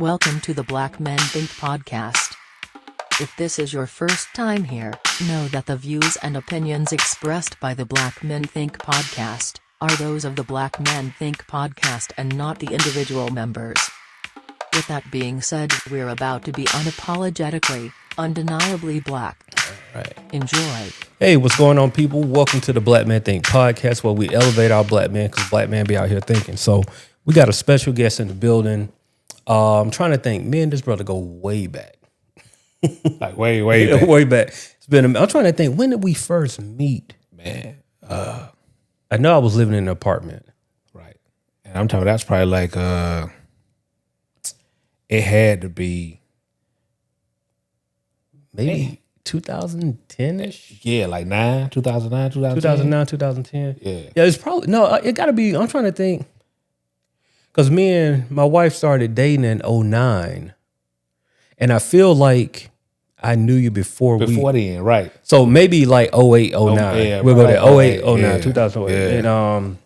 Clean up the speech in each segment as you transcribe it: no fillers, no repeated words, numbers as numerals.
Welcome to the Black Men Think podcast. If this is your first time here, know that the views and opinions expressed by the Black Men Think podcast are those of the Black Men Think podcast and not the individual members. With that being said, we're about to be unapologetically, undeniably black. All right. Enjoy. Hey, what's going on, people? Welcome to the Black Men Think podcast, where we elevate our black men because black men be out here thinking. So we got a special guest in the building. I'm trying to think. Me and this brother go way back. Like way back. Way back. It's been. I'm trying to think. When did we first meet? Man. I know I was living in an apartment. Right. And I'm talking, that's probably like, it had to be Maybe 2010-ish? Yeah, like 2009, 2009, 2010. Yeah. Yeah, it's probably, no, it got to be, I'm trying to think. Because me and my wife started dating in 2009. And I feel like I knew you before then, right. So maybe like 08, 09. Yeah, We'll go right, there. 08, 09, yeah, 2008. yeah. And,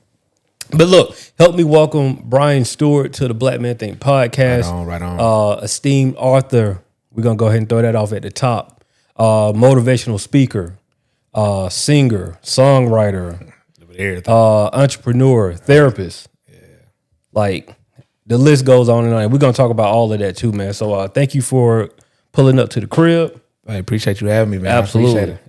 but look, help me welcome Brian Stewart to the Black Men Think podcast. Right on. Esteemed author. We're going to go ahead and throw that off at the top. Motivational speaker, singer, songwriter, entrepreneur, therapist. Yeah. Like, the list goes on and on. We're going to talk about all of that too, man. So thank you for pulling up to the crib. I appreciate you having me, man. Absolutely. I appreciate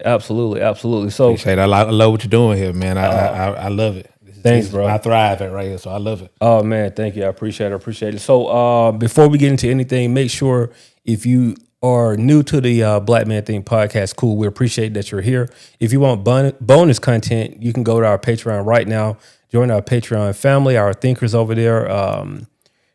it. Absolutely. So Appreciate it. I love what you're doing here, man. I love it. Thanks, bro. I thrive at right here, so I love it. Oh, man, thank you. I appreciate it. So before we get into anything, make sure if you are new to the Black Man Think podcast, cool. We appreciate that you're here. If you want bonus content, you can go to our Patreon right now. Join our Patreon family, our thinkers over there.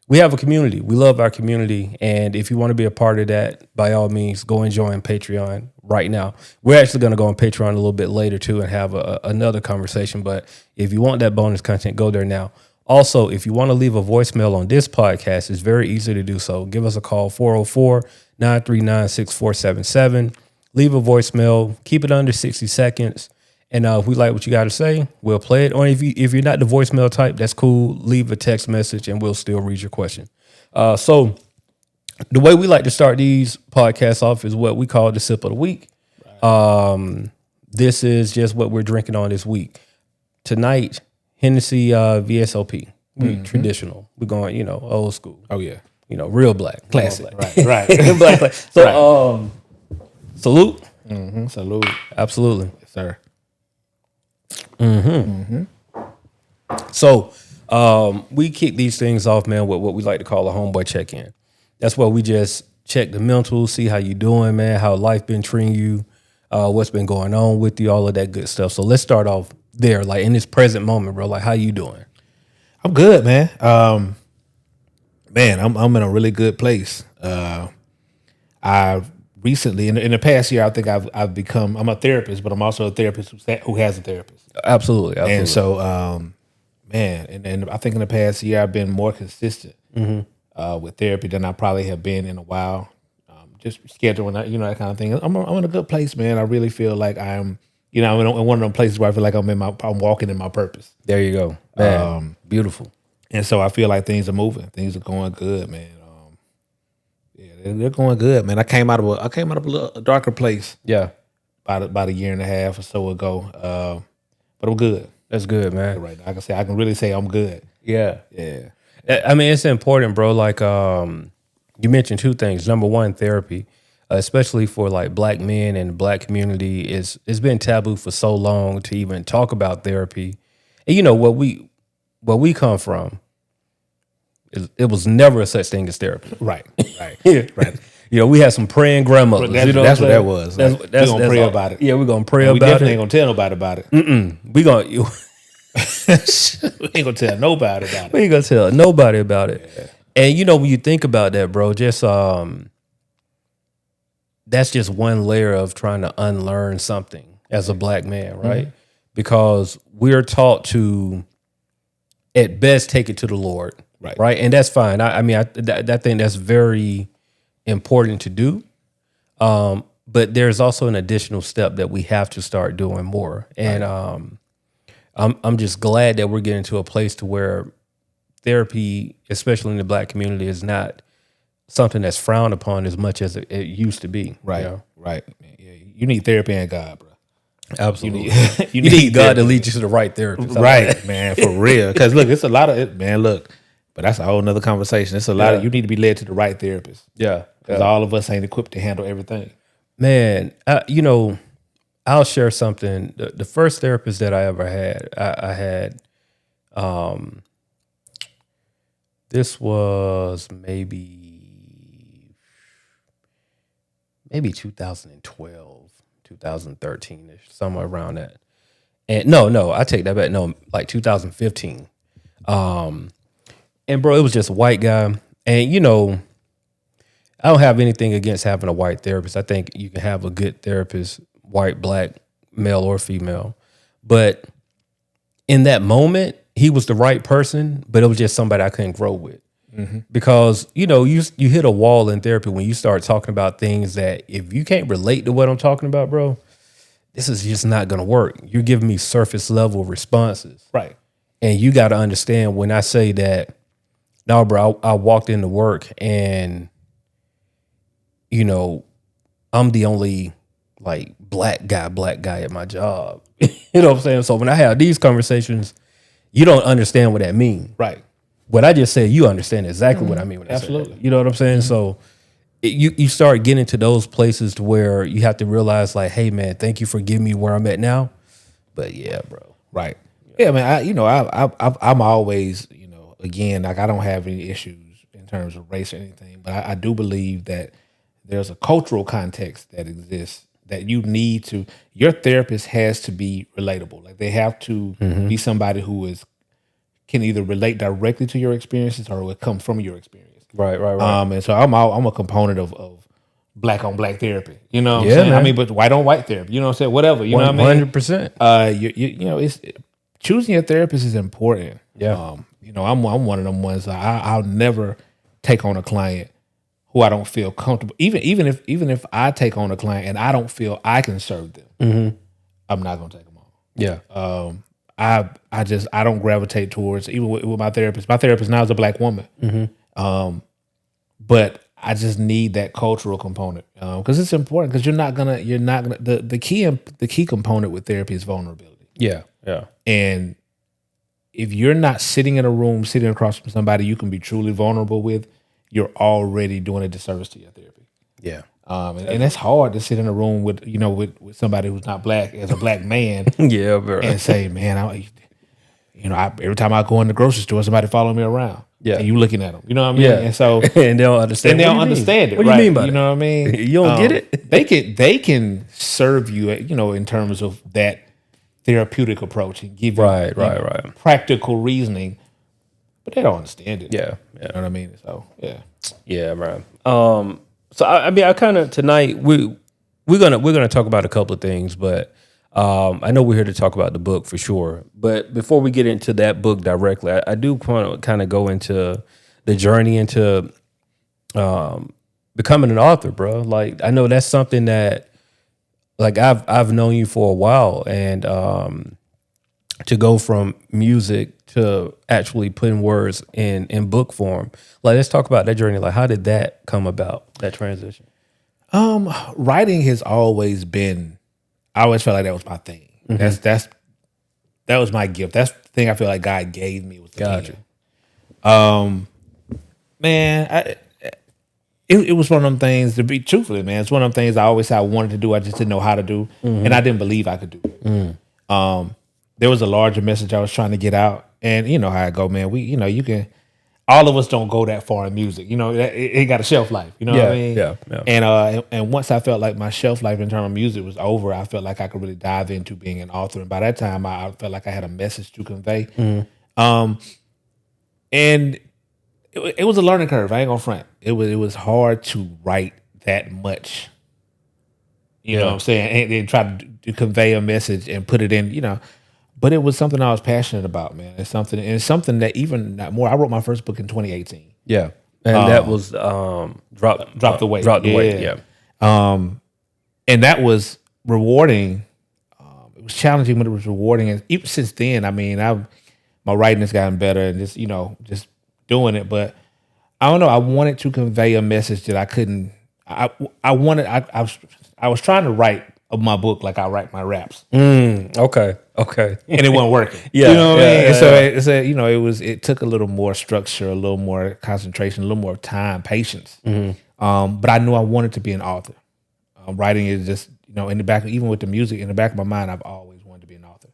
We have a community. We love our community. And if you want to be a part of that, by all means, go and join Patreon right now. We're actually going to go on Patreon a little bit later, too, and have another conversation. But if you want that bonus content, go there now. Also, if you want to leave a voicemail on this podcast, it's very easy to do so. Give us a call, 404-939-6477. Leave a voicemail. Keep it under 60 seconds. And if we like what you got to say, we'll play it. Or if you're not the voicemail type, that's cool. Leave a text message and we'll still read your question. So the way we like to start these podcasts off is what we call the sip of the week. Right. This is just what we're drinking on this week. Tonight, Hennessy VSOP. We traditional. We're going, old school. Oh, yeah. Real black. Classic. Black. Right. Black. So, salute. Mm-hmm. Salute. Absolutely. Yes, sir. So we kick these things off, man, with what we like to call a homeboy check-in. That's where we just check the mental, see how you doing, man, how life been treating you, what's been going on with you, all of that good stuff. So let's start off there, like in this present moment, bro. Like, how you doing? I'm good, man. I'm in a really good place. I've recently, in the past year, I think I've become, I'm a therapist, but I'm also a therapist who has a therapist. Absolutely. And so, and I think in the past year, I've been more consistent with therapy than I probably have been in a while. Just scheduling, that kind of thing. I'm in a good place, man. I really feel like I'm in one of them places where I feel like I'm walking in my purpose. There you go, man. Beautiful. And so I feel like things are moving. Things are going good, man. They're going good, man. I came out of a darker place. Yeah. About a year and a half or so ago. But I'm good. That's good, man. Right now, I can really say I'm good. Yeah. Yeah. I mean, it's important, bro. Like, you mentioned two things. Number one, therapy, especially for like black men and the black community, it's been taboo for so long to even talk about therapy. And what we come from, it was never a such thing as therapy. Right. Yeah. Right. We had some praying grandmothers. That's what that was. We're gonna pray about it. Yeah, we're gonna pray and about it. We definitely ain't gonna tell nobody about it. We ain't gonna tell nobody about it. We ain't gonna tell nobody about it. Yeah. And when you think about that, bro, just that's just one layer of trying to unlearn something as a black man, right? Mm-hmm. Because we're taught to, at best, take it to the Lord, right? And that's fine. I think that's very important to do. But there's also an additional step that we have to start doing more. And I'm just glad that we're getting to a place to where therapy, especially in the black community, is not something that's frowned upon as much as it used to be. Right. You know? Right. Yeah, you need therapy and God, bro. Absolutely. You You need God to therapy. lead you to the right therapist. Right, man, for real. Because look, it's a lot of it, man. Look, but that's a whole nother conversation. It's a lot of you need to be led to the right therapist. Yeah. Because all of us ain't equipped to handle everything. Man, you know, I'll share something. The first therapist that I ever had, I had, this was maybe 2012, 2013-ish, somewhere around that. And no, I take that back. No, like 2015. And bro, it was just a white guy. And you know, I don't have anything against having a white therapist. I think you can have a good therapist, white, black, male or female. But in that moment, he was the right person, but it was just somebody I couldn't grow with. Because, you know, you hit a wall in therapy when you start talking about things that if you can't relate to what I'm talking about, bro, this is just not going to work. You're giving me surface level responses. Right. And you got to understand when I say that, no, bro, I walked into work and, you know, I'm the only like black guy at my job. You know what I'm saying? So when I have these conversations, you don't understand what that means. Right. What I just said, you understand exactly what I mean when I say Absolutely. that. You know what I'm saying? So you start getting to those places to where you have to realize like, hey man, thank you for giving me where I'm at now. But yeah, bro. Right. Yeah, man. I'm always, you know, again, like I don't have any issues in terms of race or anything, but I do believe that there's a cultural context that exists that you need to. Your therapist has to be relatable. Like they have to be somebody who can either relate directly to your experiences or will come from your experience. Right. And so I'm a component of black on black therapy. You know what I'm Yeah, saying? man. I mean, but white on white therapy. You know what I'm saying? Whatever. You know what I mean? 100%. You know, it's choosing your therapist is important. Yeah. You know, I'm one of them ones. I'll never take on a client who I don't feel comfortable. Even if I take on a client and I don't feel I can serve them, I'm not gonna take them on. Yeah. I don't gravitate towards even with my therapist. My therapist now is a black woman, but I just need that cultural component because it's important. Because you're not gonna the key component with therapy is vulnerability. Yeah. And if you're not sitting in a room, sitting across from somebody you can be truly vulnerable with, you're already doing a disservice to your therapy. Yeah. And it's hard to sit in a room with somebody who's not black as a black man. Yeah, bro. And say, man, every time I go in the grocery store, somebody follow me around. Yeah. And you looking at them. You know what I mean? Yeah. And so and they don't understand. and they don't understand it. What do right? you mean by that? You know what I mean? You don't get it? They can serve you, in terms of that therapeutic approach and give you Right. practical reasoning, but they don't understand it. Yeah. You know what I mean? So yeah. Yeah, man. So I mean, I kind of tonight we're gonna talk about a couple of things, but I know we're here to talk about the book for sure. But before we get into that book directly, I do want to kind of go into the journey into becoming an author, bro. Like I know that's something that like I've known you for a while, and to go from music to actually putting words in book form. Like, let's talk about that journey. Like, how did that come about, that transition? Writing has always been, I always felt like that was my thing. That was my gift. That's the thing I feel like God gave me was the Gotcha. pen. Man, it was one of them things, to be truthfully, man, it's one of them things I always said I wanted to do. I just didn't know how to do. And I didn't believe I could do it. There was a larger message I was trying to get out. And you know how I go, man. You can, all of us don't go that far in music. You know, it got a shelf life. You know what I mean? Yeah. And once I felt like my shelf life in terms of music was over, I felt like I could really dive into being an author. And by that time, I felt like I had a message to convey. And it was a learning curve. I ain't gonna front. It was hard to write that much. You know what I'm saying? And try to convey a message and put it in, But it was something I was passionate about, man. It's something that even not more. I wrote my first book in 2018. Yeah. And that was Drop the Weight. Drop the Weight, yeah. And that was rewarding. It was challenging, but it was rewarding. And even since then, I mean, my writing has gotten better and just doing it. But I don't know. I wanted to convey a message that I couldn't. I wanted. I was trying to write my book like I write my raps. Okay. And it wasn't working. Yeah, you know what I mean. yeah, And so yeah. it's a, you know, it took a little more structure, a little more concentration, a little more time, patience. But I knew I wanted to be an author. Writing is just, you know, in the back, even with the music in the back of my mind, I've always wanted to be an author.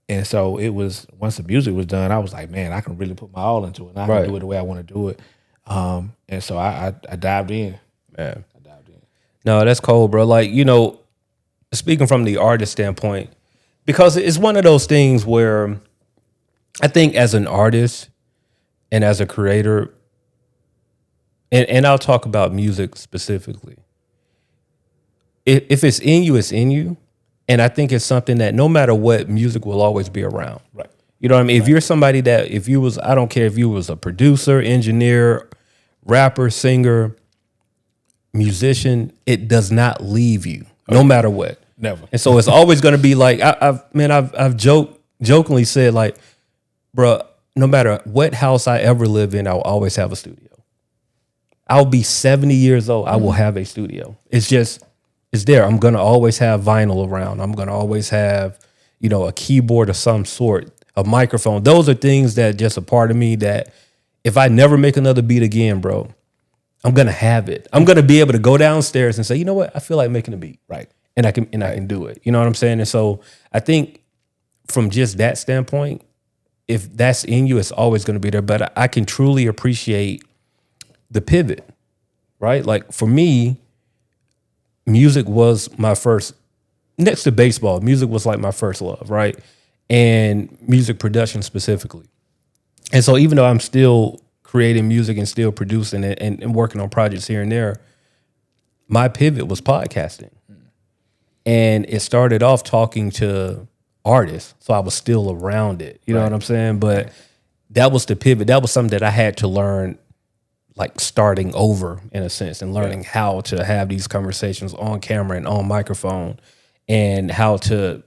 And so it was, once the music was done, I was like, man, I can really put my all into it. And I Right. can do it the way I want to do it. And so I dived in. Man. I dived in. No, that's cold, bro. Like, you know, speaking from the artist standpoint, because it's one of those things where I think as an artist and as a creator, and I'll talk about music specifically. If it's in you, it's in you. And I think it's something that no matter what, music will always be around. Right. You know what I mean? If you're somebody that, if you was, I don't care if you was a producer, engineer, rapper, singer, musician, it does not leave you, no matter what. Never. And so it's always going to be like, I've jokingly said, like, bro, no matter what house I ever live in, I'll always have a studio. I'll be 70 years old, I will have a studio. It's just, it's there. I'm going to always have vinyl around. I'm going to always have, you know, a keyboard of some sort, a microphone. Those are things that just a part of me that if I never make another beat again, bro, I'm going to have it. I'm going to be able to go downstairs and say, you know what? I feel like making a beat. Right. And I can do it. You know what I'm saying? And so I think from just that standpoint, if that's in you, it's always going to be there. But I can truly appreciate the pivot, right? Like for me, music was my first, next to baseball, music was like my first love, right? And music production specifically. And so even though I'm still creating music and still producing it and working on projects here and there, my pivot was podcasting. And it started off talking to artists, so I was still around it. You know what I'm saying? But that was the pivot. That was something that I had to learn, like starting over in a sense, and learning how to have these conversations on camera and on microphone, and how to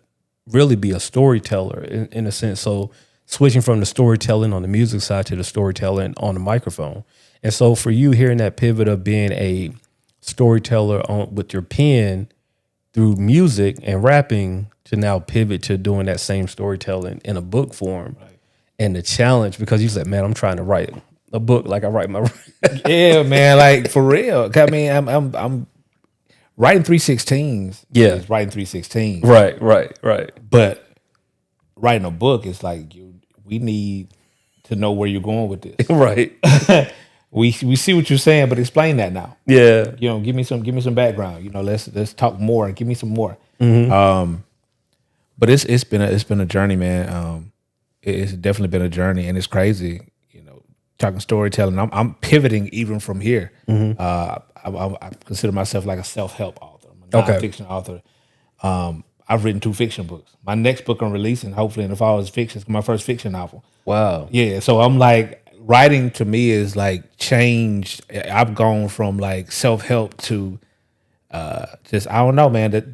really be a storyteller in a sense. So switching from the storytelling on the music side to the storytelling on the microphone. And so for you, hearing that pivot of being a storyteller with your pen through music and rapping to now pivot to doing that same storytelling in a book form, and the challenge, because you said, man, I'm trying to write a book like I write my Yeah, man, like for real. I mean, I'm writing 316s. Yeah. Is writing 316. right. But writing a book is like we need to know where you're going with this. Right. We see what you're saying, but explain that now. Yeah. You know, give me some background. You know, let's talk more. Give me some more. But it's been a journey, man. It's definitely been a journey, and it's crazy. You know, talking storytelling. I'm pivoting even from here. I consider myself like a self-help author. I'm a nonfiction author. I've written 2 fiction books. My next book I'm releasing, hopefully in the fall, is fiction. It's my first fiction novel. Wow. Yeah, so I'm like, writing to me is like changed. I've gone from like self-help to just, I don't know, man, that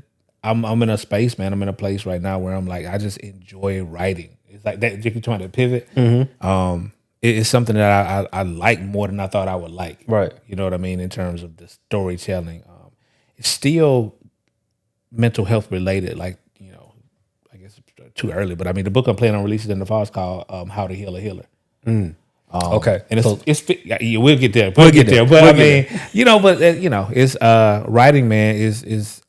I'm in a space, man. I'm in a place right now where I'm like, I just enjoy writing. It's like that, you're trying to pivot. It's something that I like more than I thought I would like. Right. You know what I mean? In terms of the storytelling. It's still mental health related, like, you know, I guess it's too early, but I mean, the book I'm planning on releasing in the fall is called How to Heal a Healer. Okay. And we'll get there. We'll get there. But I mean, you know, it's writing, man, it's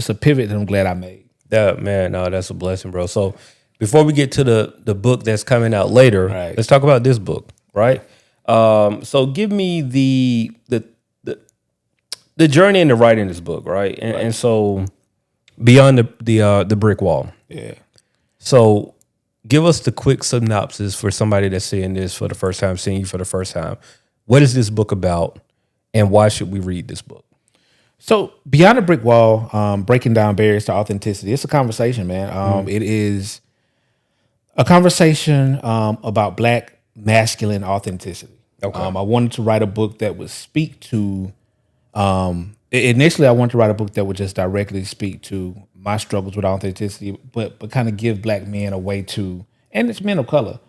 a pivot that I'm glad I made. Yeah, man, no, that's a blessing, bro. So before we get to the book that's coming out later, let's talk about this book, right? So give me the journey into writing this book, right? And so beyond the brick wall. Yeah. So give us the quick synopsis for somebody that's seeing this for the first time, seeing you for the first time. What is this book about, and why should we read this book? So Beyond the Brick Wall, breaking down barriers to authenticity. It's a conversation, man. It is a conversation about Black masculine authenticity. Okay. I wanted to write a book that would speak to, initially I wanted to write a book that would just directly speak to my struggles with authenticity, but kind of give Black men a way to, and it's men of color,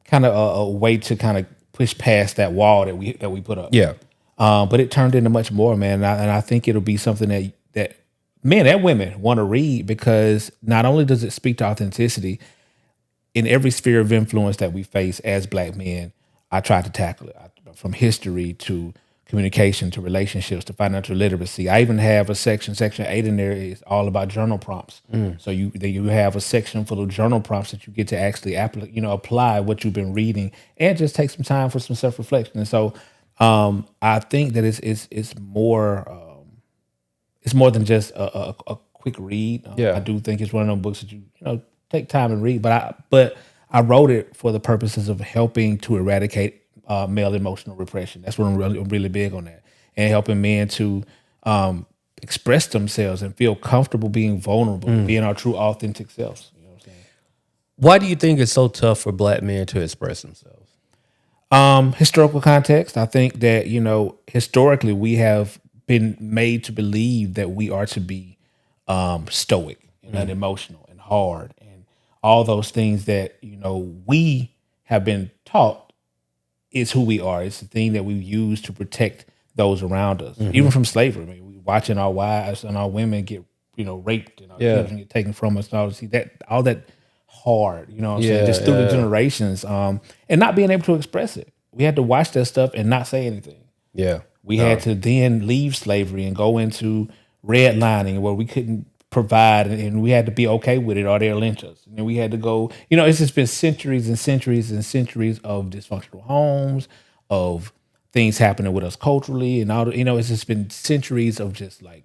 kind of a way to kind of push past that wall that we put up. Yeah. But it turned into much more, man. And I think it'll be something that men and women want to read, because not only does it speak to authenticity in every sphere of influence that we face as Black men. I try to tackle it, from history to communication to relationships to financial literacy. I even have a section 8 in there is all about journal prompts. So you have a section full of journal prompts that you get to actually apply what you've been reading, and just take some time for some self-reflection. And so I think that it's more than just a quick read. I do think it's one of those books that you take time and read. But I wrote it for the purposes of helping to eradicate male emotional repression. That's what I'm really big on, that, and helping men to express themselves and feel comfortable being vulnerable, being our true authentic selves. You know what I'm saying? Why do you think it's so tough for Black men to express themselves? Historical context. I think that historically we have been made to believe that we are to be stoic and unemotional and hard, and all those things that we have been taught is who we are. It's the thing that we use to protect those around us, even from slavery. I mean, we watching our wives and our women get raped, and our children get taken from us, and all that hard, what I'm saying, just through the generations, and not being able to express it. We had to watch that stuff and not say anything. Yeah, we had to then leave slavery and go into redlining, where we couldn't provide, and we had to be okay with it, or they'll lynch us. And then we had to go, it's just been centuries and centuries and centuries of dysfunctional homes, of things happening with us culturally, and all. It's just been centuries of just like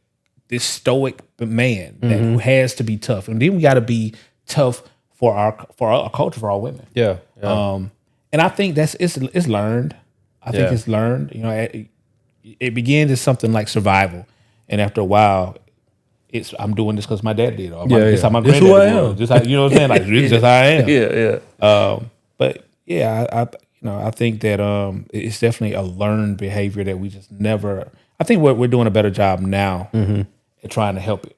this stoic man who has to be tough, and then we got to be tough for our culture, for our women. Yeah. And I think it's learned. I think it's learned. It begins as something like survival, and after a while, I'm doing this because my dad did, or this how my granddad who I am. was. This how, you know what I'm saying? Like, this is how I am. Yeah. But yeah, I think that it's definitely a learned behavior that we just never. I think we're doing a better job now at trying to help it,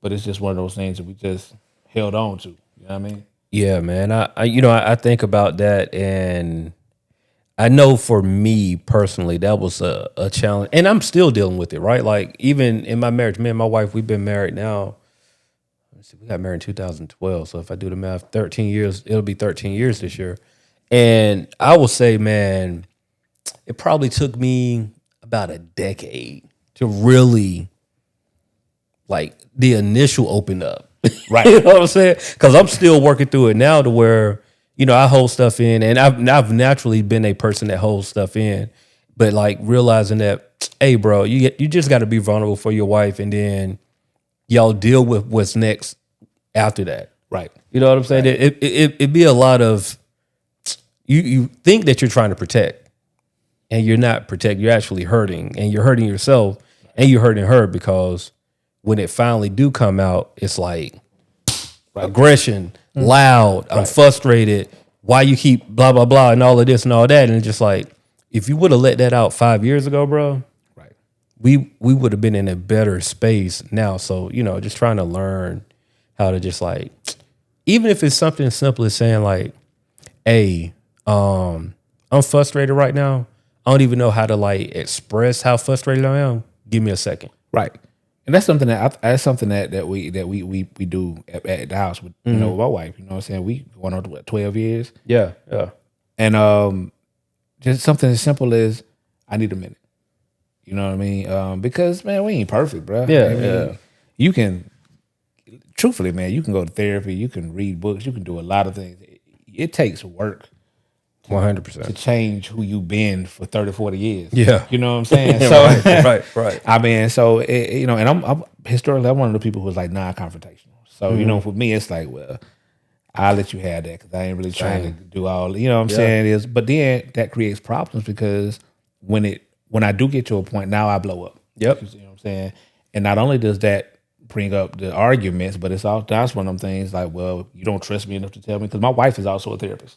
but it's just one of those things that we just held on to. You know what I mean? Yeah, man. I think about that, and I know for me personally, that was a challenge, and I'm still dealing with it, right? Like, even in my marriage, me and my wife, we've been married now. Let's see, we got married in 2012. So if I do the math, 13 years, it'll be 13 years this year. And I will say, man, it probably took me about a decade to really, like, the initial open up. Right. You know what I'm saying? Because I'm still working through it now, to where I hold stuff in, and I've naturally been a person that holds stuff in, but like realizing that, hey, bro, you just got to be vulnerable for your wife, and then y'all deal with what's next after that. Right. You know what I'm saying? Right. It'd be a lot of, you think that you're trying to protect, and you're not protect. You're actually hurting, and you're hurting yourself, and you're hurting her, because when it finally do come out, it's like aggression, loud, I'm frustrated, why you keep blah, blah, blah, and all of this and all that. And it's just like, if you would have let that out 5 years ago, bro, right, we would have been in a better space now. So, just trying to learn how to just like, even if it's something as simple as saying like, hey, I'm frustrated right now. I don't even know how to like express how frustrated I am. Give me a second. Right. And that's something that we do at the house with with my wife. You know what I'm saying? We going on to 12 years. Yeah. And just something as simple as, I need a minute. You know what I mean? Because man, we ain't perfect, bro. Yeah. You can, truthfully, man, you can go to therapy, you can read books, you can do a lot of things. It takes work. 100%. To change who you've been for 30, 40 years. Yeah. You know what I'm saying? So right. I mean, so, and I'm historically, I'm one of the people who's like non-confrontational. So, for me, it's like, well, I'll let you have that because I ain't really trying to do all, you know what I'm saying? But then that creates problems, because when I do get to a point, now I blow up. Yep. You know what I'm saying? And not only does that bring up the arguments, but that's one of them things like, well, you don't trust me enough to tell me, because my wife is also a therapist.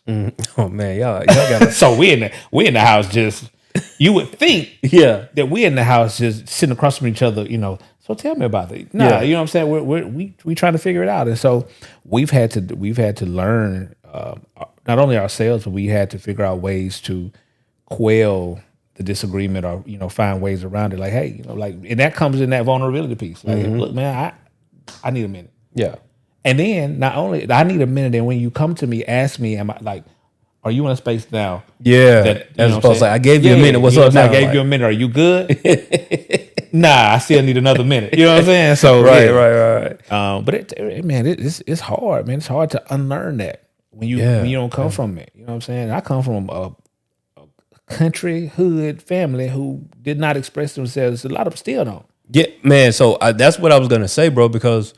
Oh man, y'all got So we in the house, just, you would think that we in the house just sitting across from each other, so tell me about it. You know what I'm saying? We trying to figure it out. And so we've had to learn not only ourselves, but we had to figure out ways to quell the disagreement or, find ways around it. Like, hey, like, and that comes in that vulnerability piece. Like, look, man, I need a minute. Yeah. And then not only I need a minute, and when you come to me, ask me, am I like, are you in a space now? Yeah. That, As opposed to, like, I gave you a minute. What's up now? I gave you a minute. Are you good? Nah, I still need another minute. You know what I'm saying? So right. But it's hard, man. It's hard to unlearn that when you don't come from it. You know what I'm saying? I come from a country hood family who did not express themselves. A lot of them still don't. Yeah, man. So that's what I was gonna say, bro. Because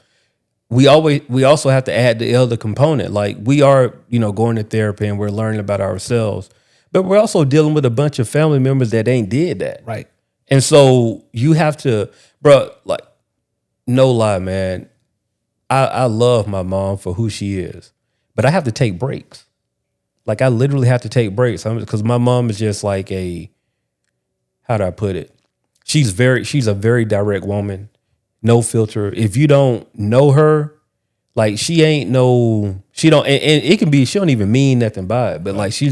we also have to add the elder component. Like, we are, going to therapy and we're learning about ourselves, but we're also dealing with a bunch of family members that ain't did that. Right. And so you have to, bro, like, no lie, man. I love my mom for who she is, but I have to take breaks. Like, I literally have to take breaks because my mom is just like how do I put it? She's a very direct woman, no filter. If you don't know her, like, she don't, and it can be, she don't even mean nothing by it, but like, she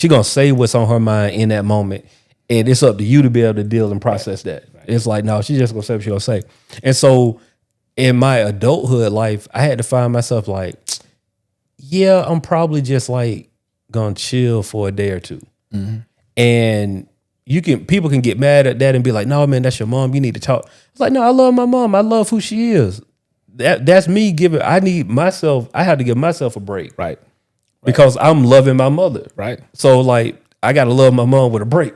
gonna say what's on her mind in that moment. And it's up to you to be able to deal and process that. Right. It's like, no, she's just gonna say what she's gonna say. And so in my adulthood life, I had to find myself like, yeah, I'm probably just like gonna chill for a day or two. Mm-hmm. And people can get mad at that and be like, no, man, that's your mom. You need to talk. It's like, no, I love my mom. I love who she is. That's me I have to give myself a break. Right. Because I'm loving my mother. Right. So like, I got to love my mom with a break.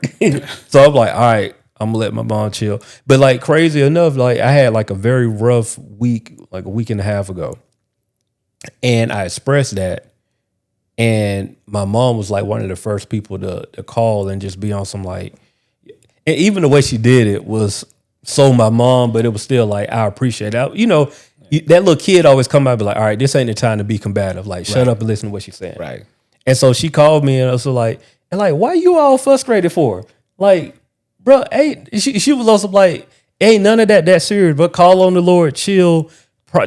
So I'm like, all right, I'm gonna let my mom chill. But like, crazy enough, like, I had like a very rough week, like a week and a half ago. And I expressed that. And my mom was like one of the first people to call and just be on some like, and even the way she did it was so my mom, but it was still like, I appreciate that. That little kid always come out and be like, all right, this ain't the time to be combative. Like, shut up and listen to what she's saying. Right. And so she called me and I was like, why you all frustrated for? Like, bro, she was also like, ain't none of that serious, but call on the Lord, chill,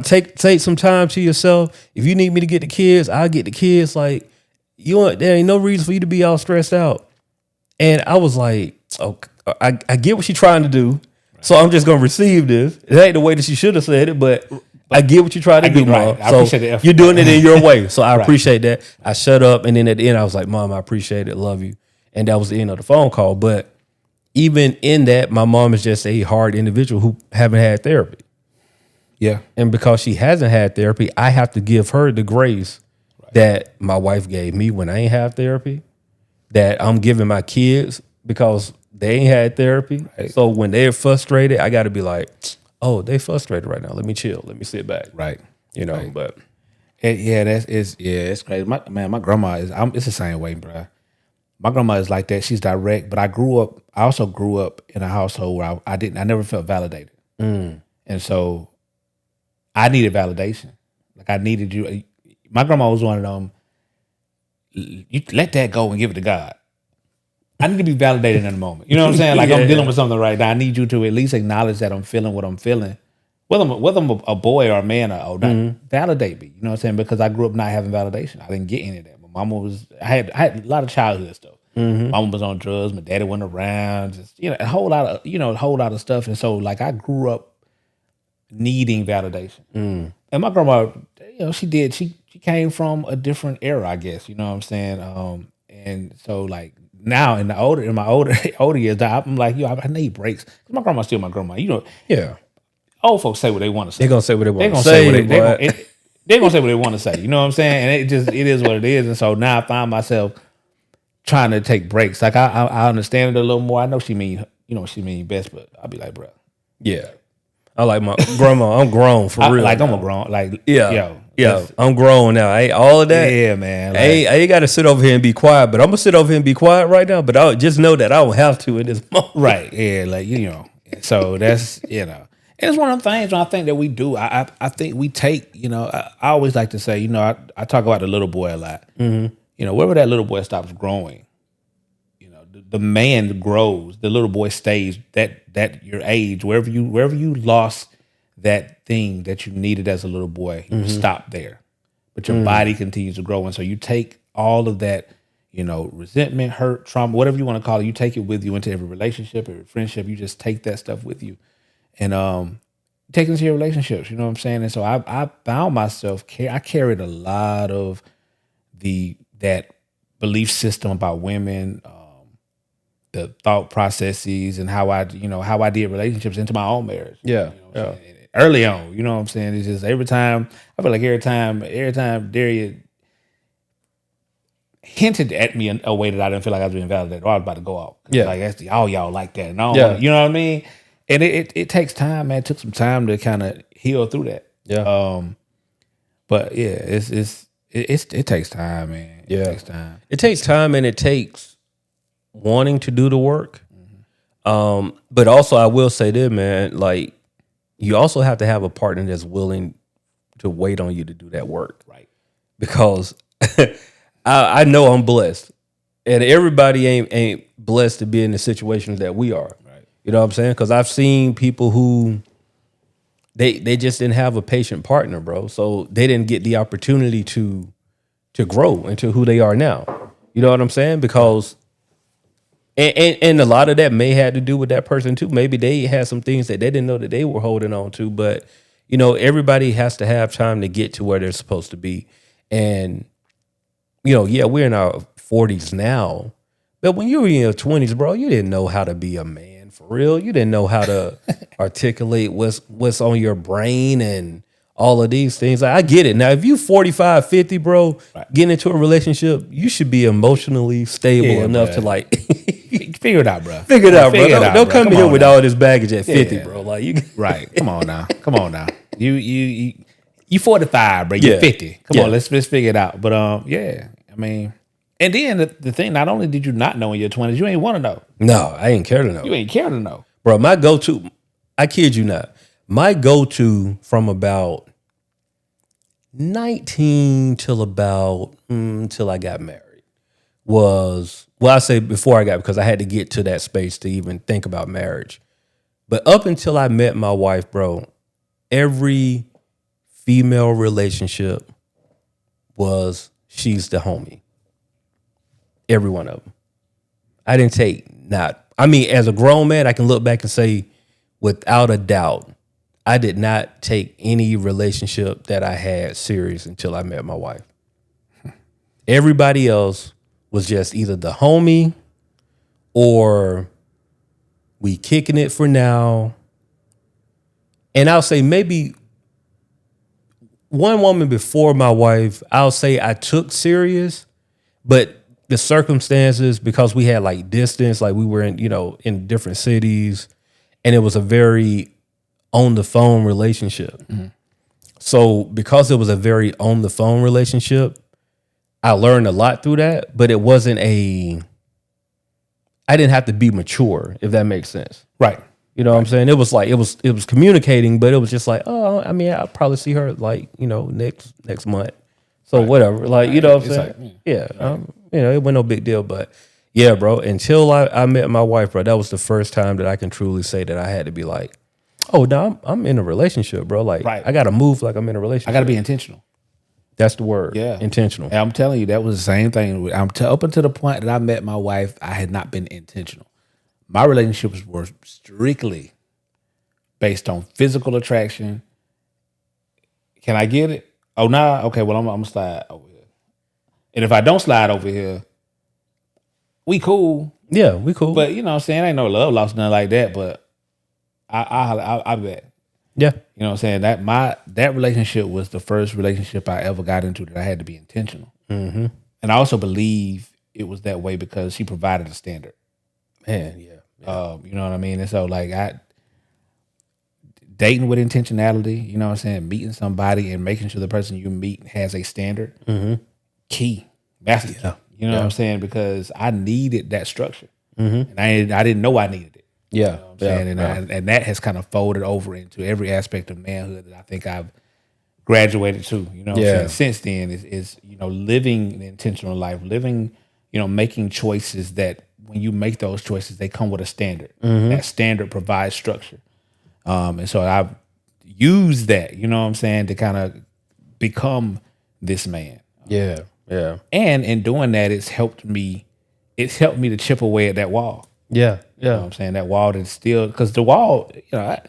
take some time to yourself. If you need me to get the kids, I'll get the kids. Like, there ain't no reason for you to be all stressed out. And I was like, okay, I get what she's trying to do. Right. So I'm just going to receive this. It ain't the way that she should have said it, but I get what you're trying to do, Mom. I appreciate the effort. You're doing it in your way. So I appreciate that. I shut up. And then at the end, I was like, Mom, I appreciate it. Love you. And that was the end of the phone call. But even in that, my mom is just a hard individual who haven't had therapy. Yeah. And because she hasn't had therapy, I have to give her the grace that my wife gave me when I ain't have therapy, that I'm giving my kids because they ain't had therapy. Right. So when they're frustrated, I got to be like, oh, they frustrated right now. Let me chill. Let me sit back. Right. Right. But it's crazy. My grandma it's the same way, bro. My grandma is like that. She's direct, but I also grew up in a household where I never felt validated. And so I needed validation. Like, I needed you. My grandma was one of them, you let that go and give it to God. I need to be validated in the moment. You know what I'm saying? Like, I'm dealing with something right now. I need you to at least acknowledge that I'm feeling what I'm feeling. Whether I'm a boy or a man or not, validate me. You know what I'm saying? Because I grew up not having validation. I didn't get any of that. My mama I had a lot of childhood stuff. Mama was on drugs. My daddy went around. Just, a whole lot of stuff. And so, like, I grew up needing validation. And my grandma, she came from a different era, I guess. You know what I'm saying? And so, like, now in my older years, I'm like, I need breaks. My grandma's still my grandma. yeah. Old folks say what they want to say. They're gonna say what they want to say. say. They're gonna say what they want to say. You know what I'm saying? And it is what it is. And so now I find myself trying to take breaks. Like, I understand it a little more. I know she mean best, but I'll be like, bro. Yeah. I like my grandma. I'm grown for real. Like, I'm a grown. Like, yeah. I'm grown now. I ain't all of that. Yeah, man. Like, I ain't got to sit over here and be quiet, but I'm gonna sit over here and be quiet right now. But I just know that I don't have to in this moment. Right. Yeah. Like, So that's And it's one of the things I think that we do. I think we take, I always like to say, I talk about the little boy a lot. Wherever that little boy stops growing, the man grows, the little boy stays that your age, wherever you lost that thing that you needed as a little boy, you stop there. but your body continues to grow. And so you take all of that, resentment, hurt, trauma, whatever you want to call it, you take it with you into every relationship, every friendship. You just take that stuff with you and take it into your relationships. You know what I'm saying? And so I found myself, I carried a lot of that belief system about women, the thought processes and how I did relationships into my own marriage. Yeah. Early on, you know what I'm saying? It's just every time every time Daria hinted at me in a way that I didn't feel like I was being validated or I was about to go out. Yeah. Like, that's all y'all like that. And I don't wanna, you know what I mean? And it takes time, man. It took some time to kind of heal through that. Yeah. But yeah, it takes time, man. Yeah. It takes time. It takes time and it takes wanting to do the work. But also I will say this, man, like you also have to have a partner that's willing to wait on you to do that work. Right. Because I know I'm blessed. And everybody ain't blessed to be in the situations that we are. Right. You know what I'm saying? Because I've seen people who they just didn't have a patient partner, bro. So they didn't get the opportunity to grow into who they are now. You know what I'm saying? Because and a lot of that may have to do with that person too. Maybe they had some things that they didn't know that they were holding on to. But, everybody has to have time to get to where they're supposed to be. And, we're in our 40s now. But when you were in your 20s, bro, you didn't know how to be a man for real. You didn't know how to articulate what's on your brain and all of these things. I get it. Now, if you 45, 50, bro, getting into a relationship, you should be emotionally stable enough to like figure it out, bro. Figure it out, bro. Don't come here with all this baggage at 50, bro. Like you right. Come on now. You 45, bro. You're 50. Come on, let's figure it out. But I mean, and then the thing, not only did you not know in your 20s, you ain't want to know. No, I ain't care to know. You ain't care to know. Bro, my go-to, I kid you not, my go-to from about 19 till I got married was, I say before I got, because I had to get to that space to even think about marriage. But up until I met my wife, bro, every female relationship was she's the homie. Every one of them. I didn't take as a grown man, I can look back and say without a doubt, I did not take any relationship that I had serious until I met my wife. Everybody else was just either the homie or we kicking it for now. And I'll say maybe one woman before my wife, I'll say I took serious, but the circumstances, because we had like distance, like we were in different cities, and it was a very on the phone relationship. Mm-hmm. So because it was a very on the phone relationship, I learned a lot through that, but it wasn't I didn't have to be mature, if that makes sense. Right. You know what I'm saying? It was like, it was communicating, but it was just like, oh, I mean, I'll probably see her like, next month. So whatever, like, you know what I'm saying? It wasn't no big deal, but yeah, bro, until I met my wife, bro, that was the first time that I can truly say that I had to be like, oh, no, I'm in a relationship, bro. Like, I got to move like I'm in a relationship. I got to be intentional. That's the word. Yeah. Intentional. And I'm telling you, that was the same thing. Up until the point that I met my wife, I had not been intentional. My relationships were strictly based on physical attraction. Can I get it? Oh, nah. Okay, well, I'm going to slide over here. And if I don't slide over here, we cool. Yeah, we cool. But, you know what I'm saying? Ain't no love lost, nothing like that. But I bet. Yeah. You know what I'm saying? That relationship was the first relationship I ever got into that I had to be intentional. Mm-hmm. And I also believe it was that way because she provided a standard. Man, yeah. You know what I mean? And so like dating with intentionality, you know what I'm saying? Meeting somebody and making sure the person you meet has a standard. Mm-hmm. Key. That's the key. You know what I'm saying? Because I needed that structure. Mm-hmm. And I didn't know I needed it. Yeah. You know what I'm saying? And that has kind of folded over into every aspect of manhood that I think I've graduated to. You know what I'm saying? Since then is living an intentional life, living, making choices that when you make those choices, they come with a standard. Mm-hmm. That standard provides structure. And so I've used that, you know what I'm saying, to kind of become this man. Yeah. Yeah. And in doing that, it's helped me to chip away at that wall. Yeah. You know what I'm saying? That wall that's still, because the wall, the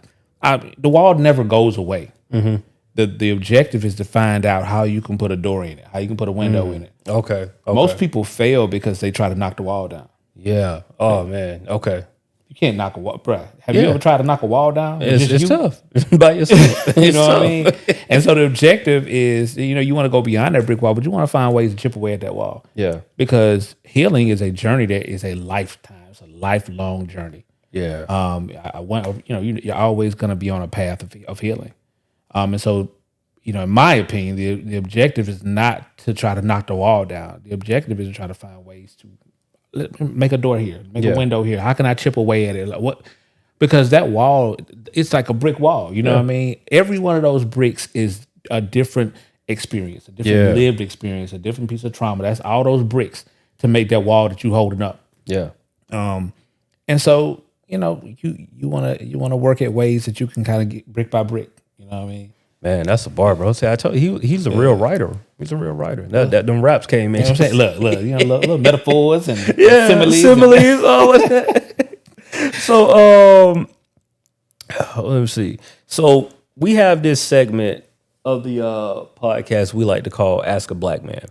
wall never goes away. Mm-hmm. The objective is to find out how you can put a door in it, how you can put a window in it. Okay. Most people fail because they try to knock the wall down. Yeah. Oh man. Okay. You can't knock a wall, bruh. Have you ever tried to knock a wall down? It's tough by yourself. You know what I mean? And so the objective is, you want to go beyond that brick wall, but you want to find ways to chip away at that wall. Yeah. Because healing is a journey that is a lifetime. It's a lifelong journey. Yeah. You're always going to be on a path of healing. And so, in my opinion, the objective is not to try to knock the wall down. The objective is to try to find ways to make a door here, make a window here. How can I chip away at it? Like what? Because that wall, it's like a brick wall. You know what I mean? Every one of those bricks is a different experience, a different lived experience, a different piece of trauma. That's all those bricks to make that wall that you holding up. Yeah. And so, you want to work at ways that you can kind of get brick by brick. You know what I mean? Man, that's a bar, bro. See, I told you, he's a real writer. He's a real writer. That them raps came in. You know what I'm saying? Look, little metaphors and similes, all of that. So, let me see. So we have this segment of the podcast we like to call "Ask a Black Man,"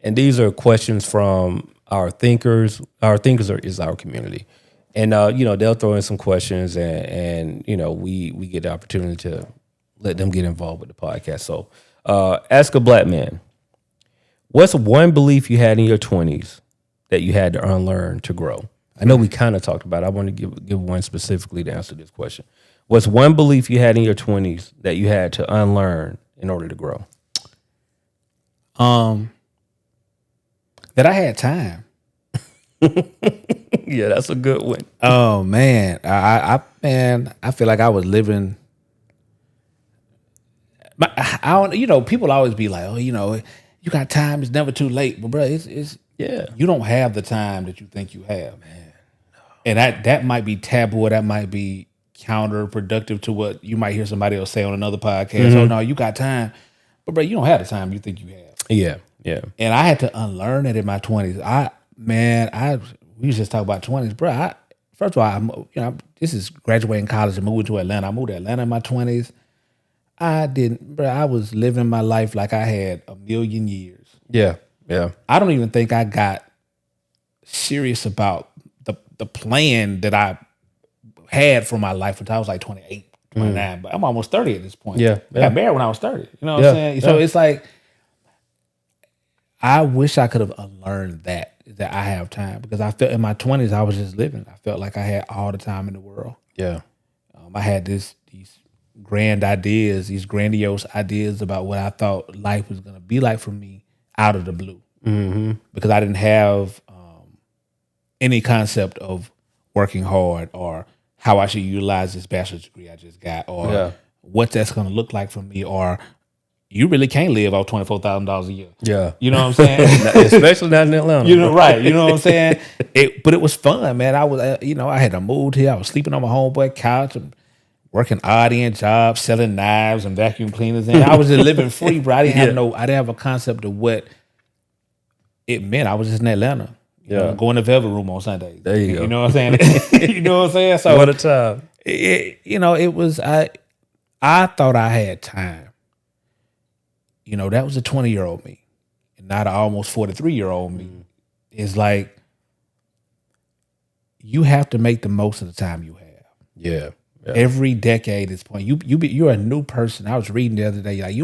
and these are questions from our thinkers. Our thinkers is our community, and they'll throw in some questions, and we get the opportunity to let them get involved with the podcast. So, ask a black man, what's one belief you had in your 20s that you had to unlearn to grow? I know we kind of talked about it. I want to give one specifically to answer this question. What's one belief you had in your 20s that you had to unlearn in order to grow? That I had time. Yeah, that's a good one. Oh man, I feel like I was living. I don't. People always be like, "Oh, you got time. It's never too late." But bro, it's you don't have the time that you think you have, man. No. And that might be taboo. Or that might be counterproductive to what you might hear somebody else say on another podcast. Oh no, you got time, but bro, you don't have the time you think you have. Yeah. And I had to unlearn it in my 20s. We just talk about 20s, bro. First of all, this is graduating college and moving to Atlanta. I moved to Atlanta in my 20s. I was living my life like I had a million years. Yeah. I don't even think I got serious about the plan that I had for my life until I was like 28, 29. But I'm almost 30 at this point. Yeah. I got married when I was 30. You know what I'm saying? So it's like, I wish I could have unlearned that I have time, because I felt in my 20s I was just living. I felt like I had all the time in the world. Yeah. I had these grand ideas, these grandiose ideas about what I thought life was going to be like for me out of the blue. Mm-hmm. Because I didn't have any concept of working hard or how I should utilize this bachelor's degree I just got, or what that's going to look like for me, or you really can't live off $24,000 a year. Yeah. You know what I'm saying? Especially not in Atlanta. Right. You know what I'm saying? But it was fun, man. I was, I had to move here. I was sleeping on my homeboy couch and working odd end jobs, selling knives and vacuum cleaners. And I was just living free, bro. I didn't have a concept of what it meant. I was just in Atlanta. Going to Velvet Room on Sundays. There you go. You know what I'm saying? You know what I'm saying? So what a time. It was, I thought I had time. That was a 20-year-old me. And not an almost 43-year-old me. It's like, you have to make the most of the time you have. Yeah. Every decade at this point, you're a new person. I was reading the other day, like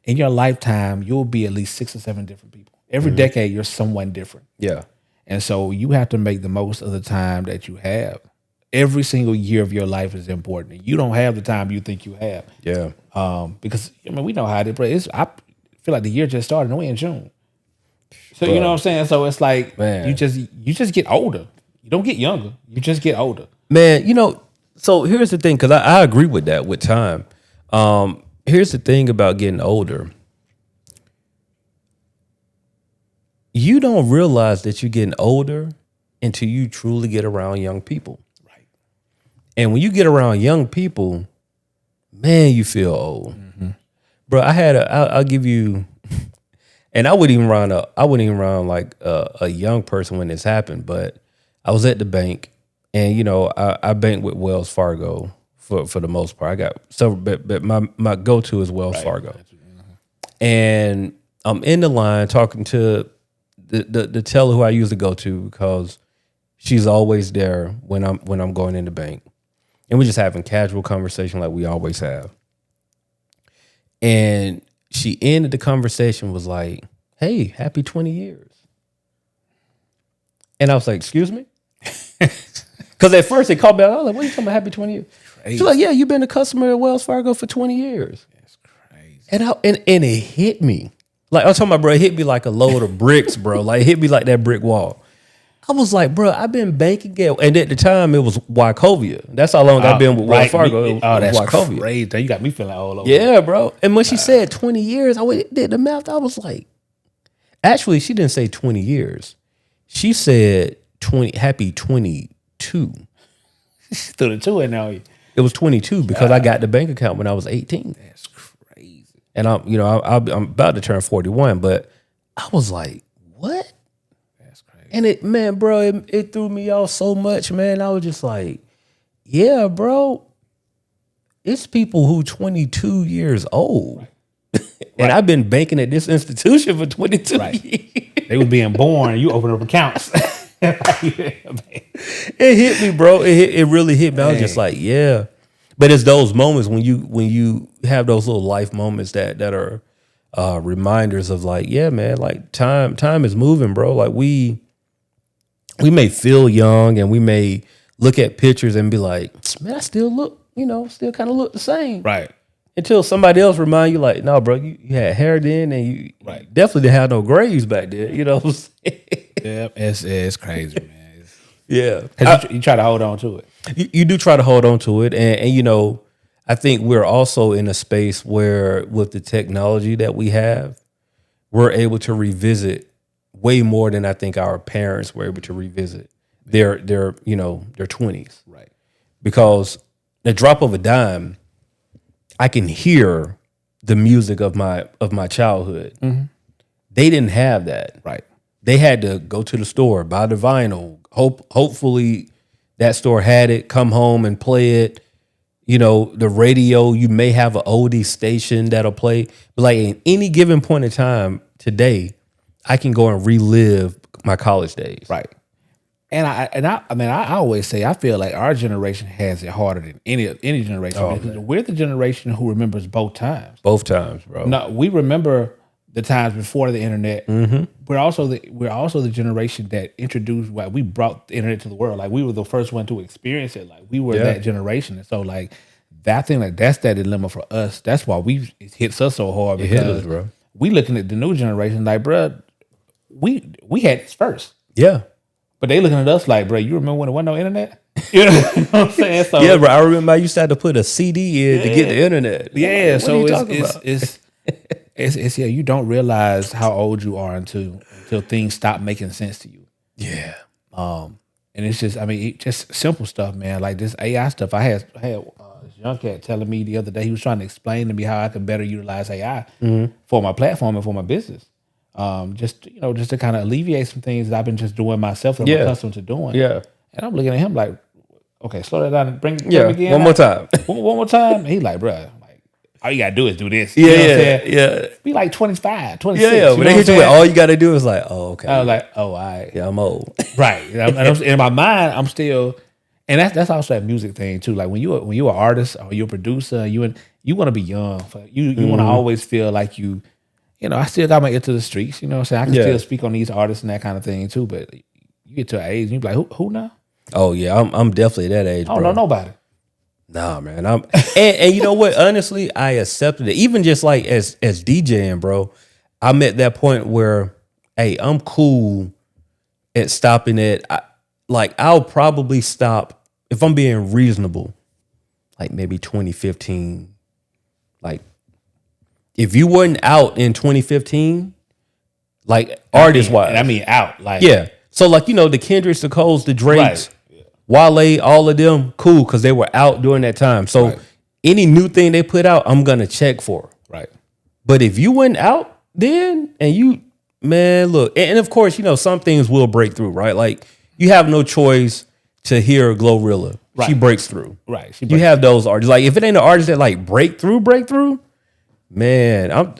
in your lifetime, you'll be at least 6 or 7 different people. Every decade, you're someone different. Yeah. And so you have to make the most of the time that you have. Every single year of your life is important. You don't have the time you think you have. Yeah. Because we know how it is. I feel like the year just started and we're in June. So you know what I'm saying? So it's like, man, you just get older. You don't get younger. You just get older. Man, so here's the thing, because I agree with that with time. Here's the thing about getting older. You don't realize that you're getting older until you truly get around young people. Right. And when you get around young people, man, you feel old. Mm-hmm. Bro, I'll give you And I wouldn't even run like a young person when this happened, but I was at the bank, and I bank with Wells Fargo for the most part. I got several, but my go to is Wells Fargo, and I'm in the line talking to the teller who I usually go to because she's always there when I'm going in the bank, and we're just having casual conversation like we always have. And she ended the conversation was like, "Hey, happy 20 years." And I was like, "Excuse me?" Because at first they called me out. I was like, "What are you talking about, happy 20 years?" Crazy. She's like, "Yeah, you've been a customer at Wells Fargo for 20 years. That's crazy. And it hit me. Like I was talking about, bro, it hit me like a load of bricks, bro. Like it hit me like that brick wall. I was like, bro, I've been banking at, and at the time it was Wachovia. That's how long I've been with Wells Fargo. That's Wachovia. crazy. You got me feeling all over. Yeah, bro. And when she said 20 years, I did the math. I was like, actually, she didn't say 20 years. She said happy 22. Threw the 2 in now. It was 22 because I got the bank account when I was 18. That's crazy. And I'm about to turn 41, but I was like, what? That's crazy. And it threw me off so much, man. I was just like, yeah, bro. It's people who 22 years old. And I've been banking at this institution for 22 years. They was being born, you open up accounts. It hit me, bro. It really hit me. I was just like, yeah. But it's those moments when you have those little life moments that are reminders of like, yeah, man, like time is moving, bro. Like we may feel young and we may look at pictures and be like, man, I still look, still kind of look the same. Right. Until somebody else remind you like, no, bro, you had hair then and you definitely didn't have no graves back then. You know what I'm saying? Yeah, it's crazy, man. Yeah. You try to hold on to it. You do try to hold on to it. And I think we're also in a space where with the technology that we have, we're able to revisit way more than I think our parents were able to revisit their 20s. Right. Because the drop of a dime, I can hear the music of my childhood. Mm-hmm. They didn't have that. Right. They had to go to the store, buy the vinyl. Hopefully that store had it, come home and play it. The radio, you may have an oldie station that'll play. But like in any given point in time today, I can go and relive my college days. Right. And I always say I feel like our generation has it harder than any generation. Because we're the generation who remembers both times. Both times, bro. No, we remember the times before the internet. Mm-hmm. We're also the generation that introduced. We brought the internet to the world. Like we were the first one to experience it. Like we were that generation. And so like that thing, like that's that dilemma for us. That's why it hits us so hard because it hit us, bro. We looking at the new generation like, bro, we had this first. Yeah. But they looking at us like, bro, you remember when there wasn't no internet? You know what I'm saying? So, yeah, bro. I remember I used to have to put a CD in to get the internet. Yeah, so it's you don't realize how old you are until things stop making sense to you. Yeah. And it's just, just simple stuff, man. Like this AI stuff. I had this young cat telling me the other day, he was trying to explain to me how I could better utilize AI for my platform and for my business. Just to kind of alleviate some things that I've been just doing myself and I'm accustomed to doing. Yeah. And I'm looking at him like, okay, slow that down and bring it again. One more time. One more time. And he's like, bro, all you gotta do is do this. Yeah. Be like 25, 26. Yeah. When they hit you with all you gotta do is like, oh, okay. I was like, oh, all right. Yeah, I'm old. Right. And in my mind, I'm still, and that's also that music thing too. Like when you're an artist or you're a producer, you want to be young. You want to always feel like I still got my ear to the streets. You know what I'm saying? I can still speak on these artists and that kind of thing too. But you get to an age and you be like, who now? Oh yeah, I'm definitely that age. I don't know nobody. Nah, man. And you know what? Honestly, I accepted it. Even just like as DJing, bro. I'm at that point where, hey, I'm cool at stopping it. I'll probably stop if I'm being reasonable. Like maybe 2015. Like if you wasn't out in 2015, like artist wise, out like yeah. So like the Kendricks, the Coles, the Drakes. Right. Wale, all of them, cool, because they were out during that time. So any new thing they put out, I'm going to check for. Right. But if you went out, then and you, man, look, and of course, you know, some things will break through, right? Like you have no choice to hear Glorilla. Right. She breaks through. Right. You have those artists. Like if it ain't an artist that like break through, man,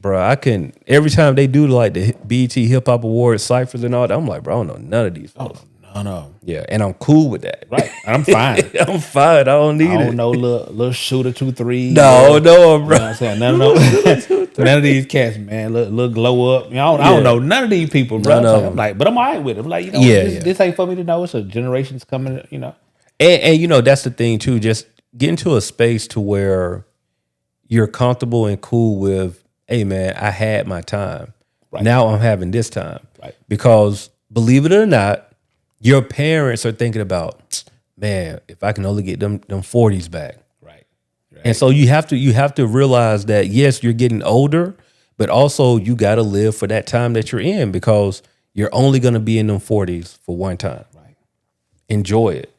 bro, I can, every time they do like the BET Hip Hop Awards ciphers and all that, I'm like, bro, I don't know none of these folks. No. Yeah, and I'm cool with that. Right. I'm fine. I'm fine. I don't need I don't it. know little shooter 2-3. No, bro. bro. You know what I'm saying? None of these cats, man. Look glow up. You know, I don't know none of these people, bro. None of So I'm them. like, but I'm all right with it. I'm like, you know, this ain't for me to know. It's a generation's coming, you know. And you know, that's the thing too. Just get into a space to where you're comfortable and cool with, hey man, I had my time. Right. Now I'm having this time. Right. Because believe it or not, your parents are thinking about, man, if I can only get them 40s back. Right. And so you have to realize that yes, you're getting older, but also you got to live for that time that you're in because you're only going to be in them 40s for one time. Right. Enjoy it.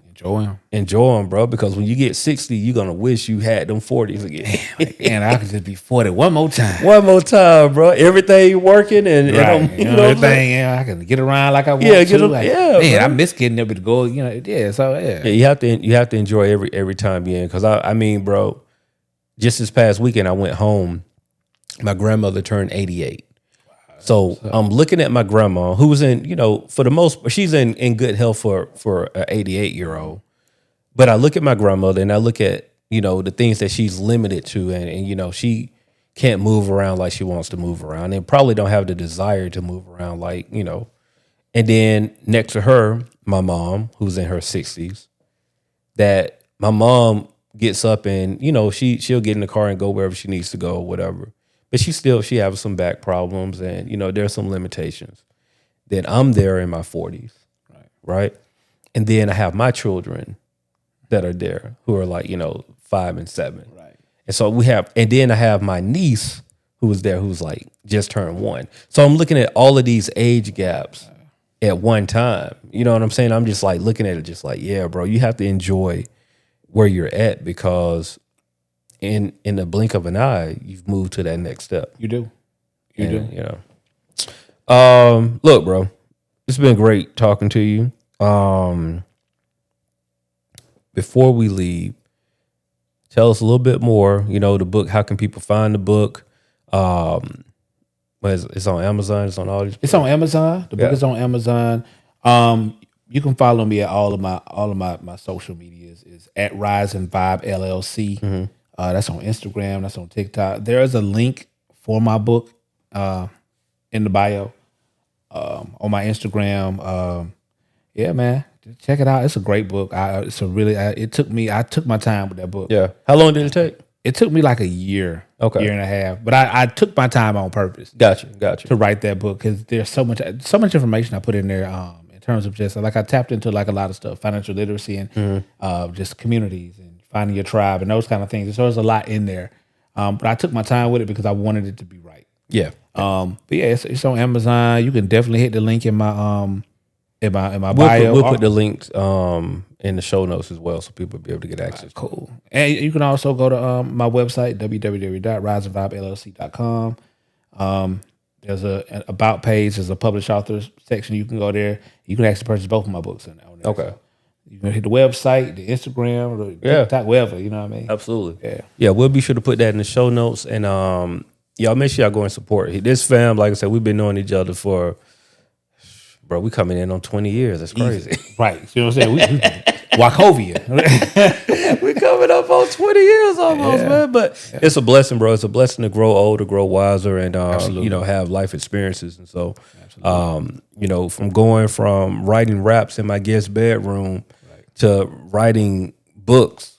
Enjoy them, bro, because when you get 60, you're going to wish you had them 40s again. Man, I could just be 40 one more time. One more time, bro. Everything working and Right. You know everything, I can get around like I want to. Man, bro. I miss getting able to go, you know, Yeah, you have to enjoy every time you're in. Because I mean, bro, just this past weekend I went home. My grandmother turned 88. So I'm looking at my grandma, who was in, you know, for the most, she's in good health for an 88-year-old. But I look at my grandmother and I look at, you know, the things that she's limited to, and you know, she can't move around like she wants to move around, and probably don't have the desire to move around like, you know. And then next to her, my mom, who's in her 60s, that my mom gets up and, you know, she'll get in the car and go wherever she needs to go, whatever. But she has some back problems, and you know there's some limitations. Then I'm there in my 40s, right? And then I have my children that are there who are like, you know, 5 and 7, right? And so and then I have my niece who was there, who's like just turned 1. So I'm looking at all of these age gaps at one time. You know what I'm saying? I'm just like looking at it, just like, yeah, bro, you have to enjoy where you're at because in the blink of an eye, you've moved to that next step. You do. You know. Look, bro, it's been great talking to you. Before we leave, tell us a little bit more. You know, the book. How can people find the book? It's on Amazon. It's on all these. It's on Amazon. The book is on Amazon. You can follow me at all of my social medias. Is at Rise and Vibe LLC. Mm-hmm. That's on Instagram. That's on TikTok. There is a link for my book in the bio on my Instagram. Yeah, man, check it out. It's a great book. I took my time with that book. Yeah. How long did it take? It took me like a year, year and a half. But I took my time on purpose. Gotcha. To write that book because there's so much information I put in there. In terms of just like I tapped into like a lot of stuff, financial literacy and just communities and finding your tribe and those kind of things. So there's a lot in there. But I took my time with it because I wanted it to be right. Yeah. But yeah, it's on Amazon. You can definitely hit the link in my bio. We'll put the links in the show notes as well, so people will be able to get access. Cool. And you can also go to my website, www.riseandvibellc.com. There's a about page. There's a published authors section. You can go there. You can actually purchase both of my books on there. Okay. So you can hit the website, the Instagram, the TikTok, wherever. You know what I mean? Absolutely. Yeah. We'll be sure to put that in the show notes, and y'all make sure y'all go and support this fam. Like I said, we've been knowing each other for, bro, we coming in on 20 years. That's crazy. Easy. Right. You know what I'm saying? We Wachovia. We coming up on 20 years almost, man. But it's a blessing, bro. It's a blessing to grow older, grow wiser, and you know, have life experiences. And so, you know, from writing raps in my guest bedroom to writing books.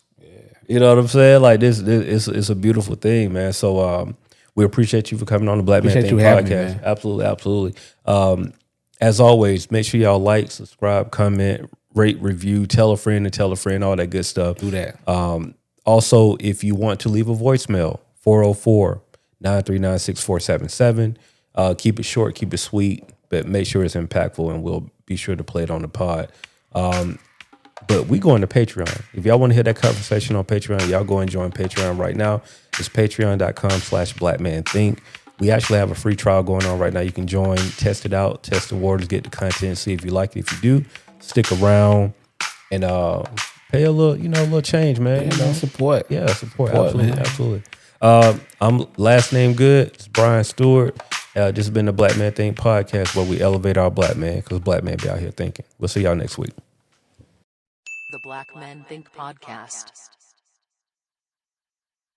You know what I'm saying? Like this it's a beautiful thing, man. So we appreciate you for coming on the Black Man Thing podcast. Me, absolutely. As always, make sure y'all like, subscribe, comment, rate, review, tell a friend, all that good stuff. Do that. Also, if you want to leave a voicemail, 404-939-6477. Keep it short, keep it sweet, but make sure it's impactful, and we'll be sure to play it on the pod. But we going to Patreon. If y'all want to hear that conversation on Patreon, y'all go and join Patreon right now. It's patreon.com/blackmanthink. We actually have a free trial going on right now. You can join, test it out, test the waters, get the content, see if you like it. If you do, stick around and pay a little change, man. Support. Yeah, support absolutely, man. absolutely. I'm last name good. It's Brian Stewart. This has been the Black Man Think podcast, where we elevate our black man because black men be out here thinking. We'll see y'all next week. The Black Men Think Podcast.